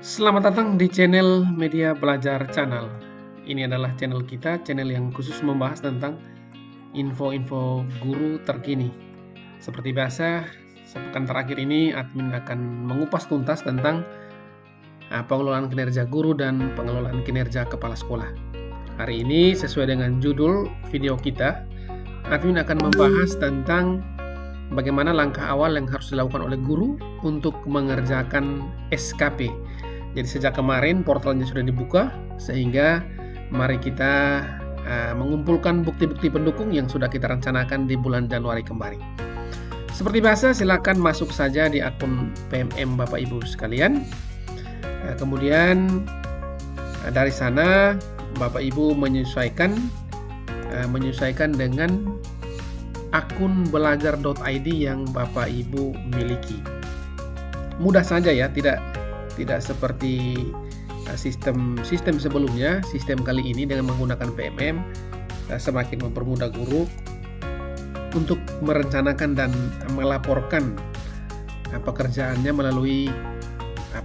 Selamat datang di channel Media Belajar Channel. Ini adalah channel kita, channel yang khusus membahas tentang info-info guru terkini. Seperti biasa, sepekan terakhir ini admin akan mengupas tuntas tentang pengelolaan kinerja guru dan pengelolaan kinerja kepala sekolah. Hari ini sesuai dengan judul video kita, admin akan membahas tentang bagaimana langkah awal yang harus dilakukan oleh guru untuk mengerjakan SKP. Jadi sejak kemarin portalnya sudah dibuka, sehingga mari kita mengumpulkan bukti-bukti pendukung yang sudah kita rencanakan di bulan Januari kemarin. Seperti biasa, silakan masuk saja di akun PMM Bapak Ibu sekalian. Kemudian dari sana Bapak Ibu menyesuaikan dengan akun belajar.id yang Bapak Ibu miliki. Mudah saja ya, tidak seperti sistem sebelumnya. Sistem kali ini dengan menggunakan PMM semakin mempermudah guru untuk merencanakan dan melaporkan pekerjaannya melalui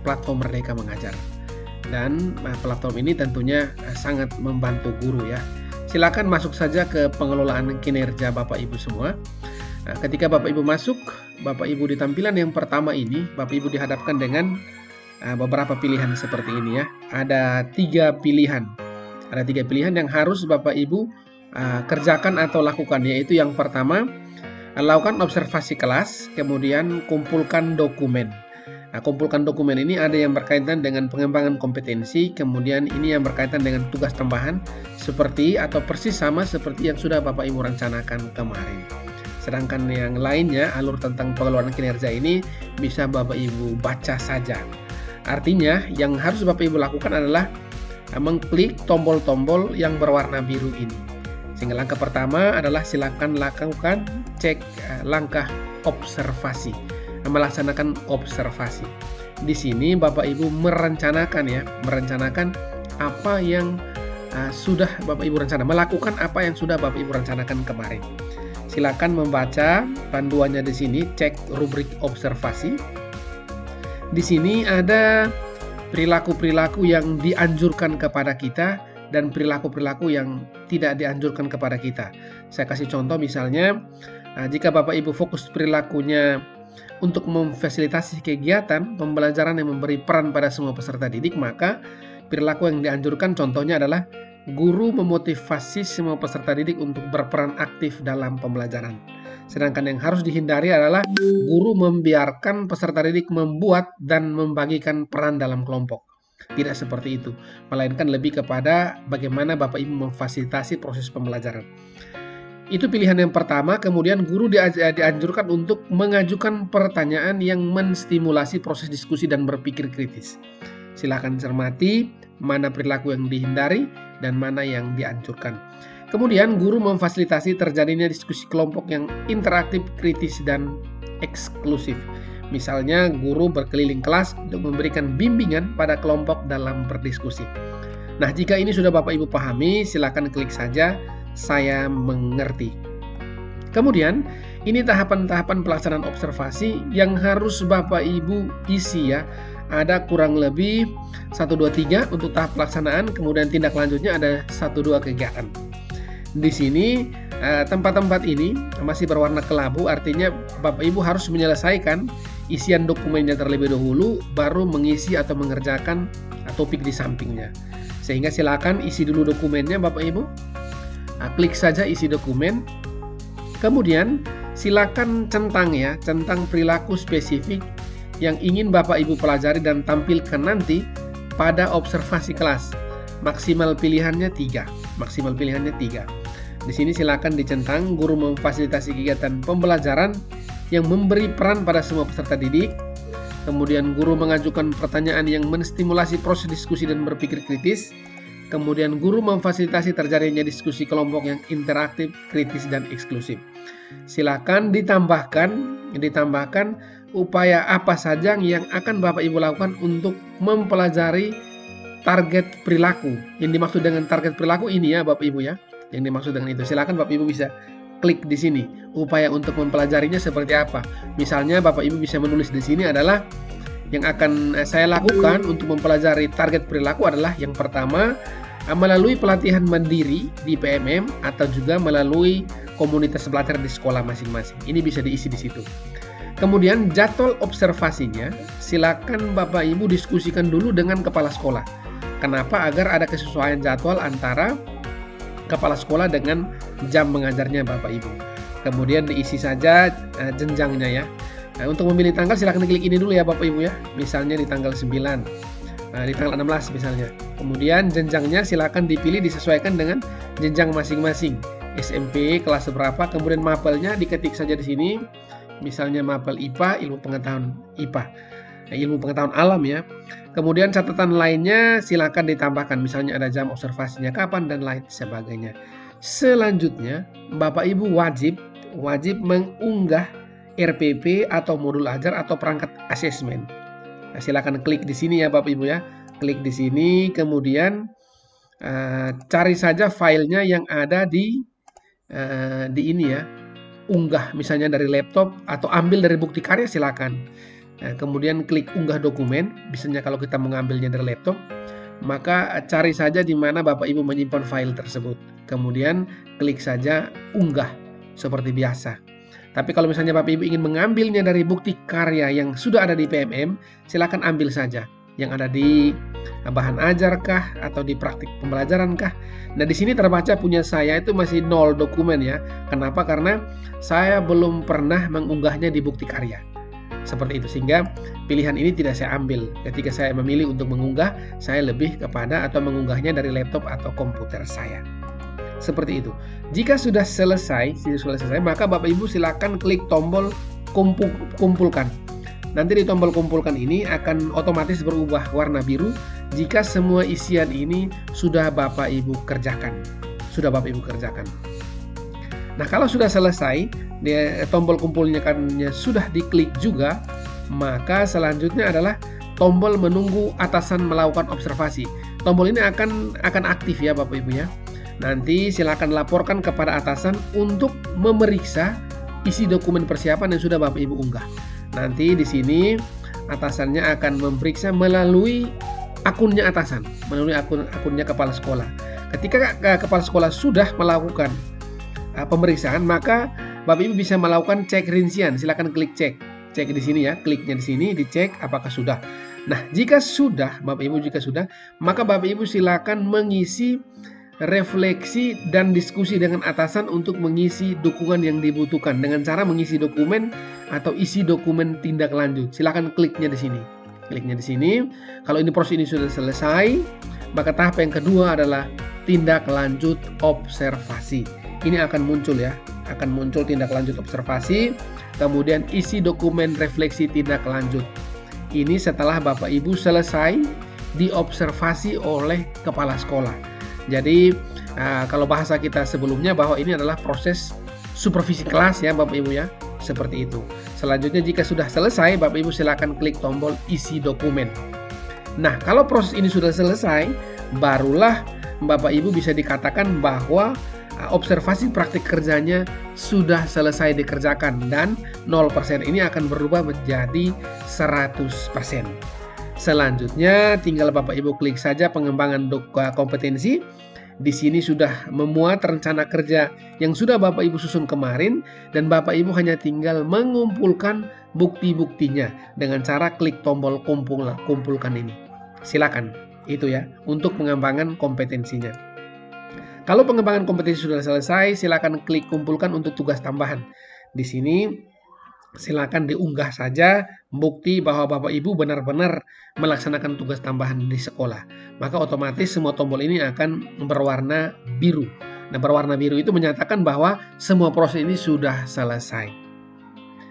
platform Merdeka Mengajar. Dan platform ini tentunya sangat membantu guru ya. Silakan masuk saja ke pengelolaan kinerja Bapak Ibu semua. Ketika Bapak Ibu masuk, Bapak Ibu di tampilan yang pertama ini, Bapak Ibu dihadapkan dengan beberapa pilihan seperti ini ya. Ada tiga pilihan yang harus Bapak Ibu kerjakan atau lakukan, yaitu yang pertama, lakukan observasi kelas, kemudian kumpulkan dokumen. Kumpulkan dokumen ini ada yang berkaitan dengan pengembangan kompetensi, kemudian ini yang berkaitan dengan tugas tambahan seperti atau persis sama seperti yang sudah Bapak Ibu rencanakan kemarin. Sedangkan yang lainnya, alur tentang pengelolaan kinerja ini bisa Bapak Ibu baca saja. Artinya yang harus Bapak Ibu lakukan adalah mengklik tombol-tombol yang berwarna biru ini. Sehingga langkah pertama adalah silakan lakukan cek langkah observasi. Melaksanakan observasi. Di sini Bapak Ibu merencanakan apa yang sudah Bapak Ibu melakukan apa yang sudah Bapak Ibu rencanakan kemarin. Silakan membaca panduannya di sini, cek rubrik observasi. Di sini ada perilaku-perilaku yang dianjurkan kepada kita dan perilaku-perilaku yang tidak dianjurkan kepada kita. Saya kasih contoh misalnya, jika Bapak Ibu fokus perilakunya untuk memfasilitasi kegiatan pembelajaran yang memberi peran pada semua peserta didik, maka perilaku yang dianjurkan contohnya adalah guru memotivasi semua peserta didik untuk berperan aktif dalam pembelajaran. Sedangkan yang harus dihindari adalah guru membiarkan peserta didik membuat dan membagikan peran dalam kelompok. Tidak seperti itu, melainkan lebih kepada bagaimana Bapak Ibu memfasilitasi proses pembelajaran. Itu pilihan yang pertama. Kemudian guru dianjurkan untuk mengajukan pertanyaan yang menstimulasi proses diskusi dan berpikir kritis. Silakan cermati mana perilaku yang dihindari dan mana yang dianjurkan. Kemudian guru memfasilitasi terjadinya diskusi kelompok yang interaktif, kritis, dan eksklusif. Misalnya guru berkeliling kelas untuk memberikan bimbingan pada kelompok dalam berdiskusi. Nah, jika ini sudah Bapak Ibu pahami, silakan klik saja saya mengerti. Kemudian ini tahapan-tahapan pelaksanaan observasi yang harus Bapak Ibu isi ya. Ada kurang lebih 1, 2, 3 untuk tahap pelaksanaan, kemudian tindak lanjutnya ada 1, 2 kegiatan. Di sini tempat-tempat ini masih berwarna kelabu, artinya Bapak Ibu harus menyelesaikan isian dokumennya terlebih dahulu, baru mengisi atau mengerjakan topik di sampingnya. Sehingga silakan isi dulu dokumennya Bapak Ibu. Klik saja isi dokumen. Kemudian silakan centang perilaku spesifik yang ingin Bapak Ibu pelajari dan tampilkan nanti pada observasi kelas. Maksimal pilihannya 3. Di sini silakan dicentang guru memfasilitasi kegiatan pembelajaran yang memberi peran pada semua peserta didik. Kemudian guru mengajukan pertanyaan yang menstimulasi proses diskusi dan berpikir kritis. Kemudian guru memfasilitasi terjadinya diskusi kelompok yang interaktif, kritis, dan eksklusif. Silakan ditambahkan upaya apa saja yang akan Bapak Ibu lakukan untuk mempelajari target perilaku. Yang dimaksud dengan target perilaku ini ya Bapak Ibu ya. Yang dimaksud dengan itu. Silakan Bapak Ibu bisa klik di sini. Upaya untuk mempelajarinya seperti apa? Misalnya Bapak Ibu bisa menulis di sini adalah yang akan saya lakukan untuk mempelajari target perilaku adalah yang pertama, melalui pelatihan mandiri di PMM atau juga melalui komunitas belajar di sekolah masing-masing. Ini bisa diisi di situ. Kemudian jadwal observasinya silakan Bapak Ibu diskusikan dulu dengan kepala sekolah. Kenapa? Agar ada kesesuaian jadwal antara kepala sekolah dengan jam mengajarnya Bapak Ibu. Kemudian diisi saja jenjangnya ya. Nah, untuk memilih tanggal silakan klik ini dulu ya Bapak Ibu ya. Misalnya di tanggal 9, di tanggal 16 misalnya. Kemudian jenjangnya silakan dipilih disesuaikan dengan jenjang masing-masing. SMP kelas berapa, kemudian mapelnya diketik saja di sini. Misalnya mapel IPA, ilmu pengetahuan IPA. Ilmu pengetahuan alam ya. Kemudian catatan lainnya silakan ditambahkan, misalnya ada jam observasinya kapan dan lain sebagainya. Selanjutnya, Bapak Ibu wajib mengunggah RPP atau modul ajar atau perangkat asesmen. Nah, silakan klik di sini ya Bapak Ibu ya. Klik di sini, kemudian cari saja filenya yang ada di ini ya. Unggah misalnya dari laptop atau ambil dari bukti karya silakan. Nah, kemudian klik unggah dokumen. Biasanya kalau kita mengambilnya dari laptop, maka cari saja di mana Bapak Ibu menyimpan file tersebut. Kemudian klik saja unggah seperti biasa. Tapi kalau misalnya Bapak Ibu ingin mengambilnya dari bukti karya yang sudah ada di PMM, silakan ambil saja. Yang ada di bahan ajar kah atau di praktik pembelajaran kah. Nah, di sini terbaca punya saya itu masih 0 dokumen ya. Kenapa? Karena saya belum pernah mengunggahnya di bukti karya. Seperti itu, sehingga pilihan ini tidak saya ambil. Ketika saya memilih untuk mengunggah, saya lebih kepada atau mengunggahnya dari laptop atau komputer saya. Seperti itu. Jika sudah selesai, maka Bapak Ibu silakan klik tombol kumpulkan. Nanti di tombol kumpulkan ini akan otomatis berubah warna biru jika semua isian ini sudah Bapak Ibu kerjakan. Nah, kalau sudah selesai, tombol kumpulnya sudah diklik juga, maka selanjutnya adalah tombol menunggu atasan melakukan observasi. Tombol ini akan aktif ya Bapak Ibu ya. Nanti silakan laporkan kepada atasan untuk memeriksa isi dokumen persiapan yang sudah Bapak Ibu unggah. Nanti di sini atasannya akan memeriksa melalui akunnya atasan, melalui akunnya kepala sekolah. Ketika kepala sekolah sudah melakukan pemeriksaan, maka Bapak Ibu bisa melakukan cek rincian. Silakan klik cek di sini ya, kliknya di sini dicek apakah sudah. Nah, jika sudah, maka Bapak Ibu silakan mengisi refleksi dan diskusi dengan atasan untuk mengisi dukungan yang dibutuhkan dengan cara mengisi dokumen atau isi dokumen tindak lanjut. Silakan kliknya di sini. Kalau ini proses ini sudah selesai, maka tahap yang kedua adalah tindak lanjut observasi. Ini akan muncul ya, tindak lanjut observasi, kemudian isi dokumen refleksi tindak lanjut. Ini setelah Bapak Ibu selesai diobservasi oleh kepala sekolah. Jadi kalau bahasa kita sebelumnya bahwa ini adalah proses supervisi kelas ya Bapak Ibu ya, seperti itu. Selanjutnya jika sudah selesai, Bapak Ibu silakan klik tombol isi dokumen. Nah, kalau proses ini sudah selesai, barulah Bapak Ibu bisa dikatakan bahwa observasi praktik kerjanya sudah selesai dikerjakan dan 0% ini akan berubah menjadi 100%. Selanjutnya tinggal Bapak Ibu klik saja pengembangan kompetensi. Di sini sudah memuat rencana kerja yang sudah Bapak Ibu susun kemarin dan Bapak Ibu hanya tinggal mengumpulkan bukti-buktinya dengan cara klik tombol kumpulkan ini. Silakan, itu ya untuk pengembangan kompetensinya. Kalau pengembangan kompetensi sudah selesai, silakan klik kumpulkan untuk tugas tambahan. Di sini silakan diunggah saja bukti bahwa Bapak Ibu benar-benar melaksanakan tugas tambahan di sekolah. Maka otomatis semua tombol ini akan berwarna biru. Nah, berwarna biru itu menyatakan bahwa semua proses ini sudah selesai.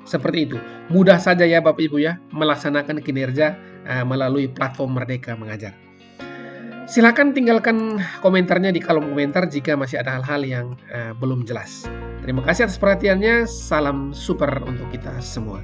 Seperti itu. Mudah saja ya Bapak Ibu ya melaksanakan kinerja melalui platform Merdeka Mengajar. Silakan tinggalkan komentarnya di kolom komentar jika masih ada hal-hal yang belum jelas. Terima kasih atas perhatiannya. Salam super untuk kita semua.